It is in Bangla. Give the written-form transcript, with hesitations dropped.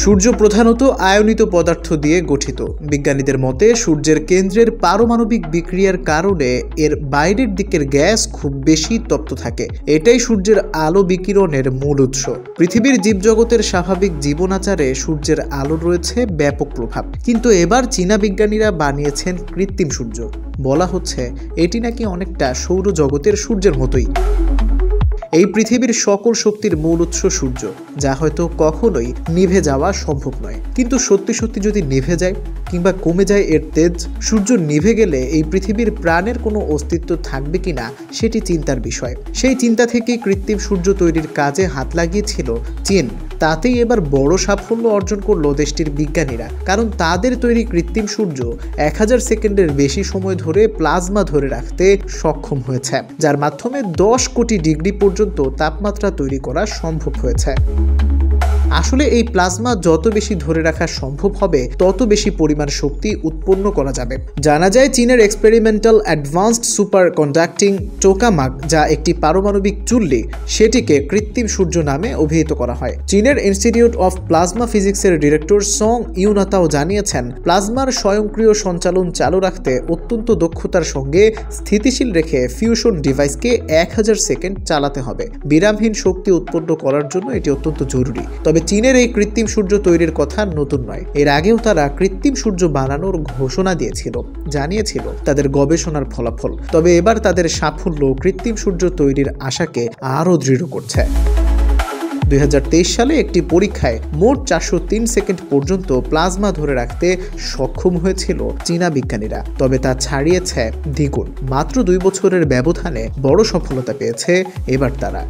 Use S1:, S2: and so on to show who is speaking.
S1: সূর্য প্রধানত আয়নিত পদার্থ দিয়ে গঠিত। বিজ্ঞানীদের মতে সূর্যের কেন্দ্রের পারমাণবিক বিক্রিয়ার কারণে এর বাইরের দিকের গ্যাস খুব বেশি তপ্ত থাকে। এটাই সূর্যের আলো বিকিরণের মূল উৎস। পৃথিবীর জীবজগতের স্বাভাবিক জীবনাচারে সূর্যের আলোর রয়েছে ব্যাপক প্রভাব। কিন্তু এবার চীনা বিজ্ঞানীরা বানিয়েছেন কৃত্রিম সূর্য। বলা হচ্ছে এটি নাকি অনেকটা সৌরজগতের সূর্যের মতোই। এই পৃথিবীর সকল শক্তির মূল উৎস সূর্য, যা হয়তো কখনোই নিভে যাওয়া সম্ভব নয়। কিন্তু সত্যি সত্যি যদি নিভে যায় কিংবা কমে যায় এর তেজ, সূর্য নিভে গেলে এই পৃথিবীর প্রাণের কোনো অস্তিত্ব থাকবে কিনা সেটি চিন্তার বিষয়। সেই চিন্তা থেকেই কৃত্রিম সূর্য তৈরির কাজে হাত লাগিয়েছিল চীন। তাতেই এবার বড় সাফল্য অর্জন করলো দেশটির বিজ্ঞানীরা, কারণ তাদের তৈরি কৃত্রিম সূর্য 1000 সেকেন্ডের বেশি সময় ধরে প্লাজমা ধরে রাখতে সক্ষম হয়েছে, যার মাধ্যমে 10 কোটি ডিগ্রি পর্যন্ত তাপমাত্রা তৈরি করা সম্ভব হয়েছে। আসলে এই প্লাজমা যত বেশি ধরে রাখা সম্ভব হবে, তত বেশি পরিমাণ শক্তি উৎপন্ন করা যাবে। জানা যায় চীনের এক্সপেরিমেন্টাল অ্যাডভান্সড সুপার কন্ডাক্টিং টোকামাক, যা একটি পারমাণবিক চুল্লি, সেটিকে কৃত্রিম সূর্য নামে অভিহিত করা হয়। চীনের ইনস্টিটিউট অফ প্লাজমা ফিজিক্সের ডিরেক্টর সং ইউনাতাও জানিয়েছেন, প্লাজমার স্বয়ংক্রিয় সঞ্চালন চালু রাখতে অত্যন্ত দক্ষতার সঙ্গে স্থিতিশীল রেখে ফিউশন ডিভাইসকে 1000 সেকেন্ড চালাতে হবে। বিরামহীন শক্তি উৎপন্ন করার জন্য এটি অত্যন্ত জরুরি। তবে চীনের এই কৃত্রিম সূর্য তৈরির কথা নতুন নয়। এর আগেও তারা কৃত্রিম সূর্য বানানোর ঘোষণা দিয়েছিল, জানিয়েছিল তাদের গবেষণার ফলাফল। তবে এবার তাদের সাফল্য কৃত্রিম সূর্য তৈরির আশাকে আরও দৃঢ় করছে। 2023 সালে একটি পরীক্ষায় মোট 403 সেকেন্ড পর্যন্ত প্লাজমা ধরে রাখতে সক্ষম হয়েছিল চীনা বিজ্ঞানীরা। তবে তা ছাড়িয়েছে দ্বিগুণ। মাত্র 2 বছরের ব্যবধানে বড় সফলতা পেয়েছে এবার তারা।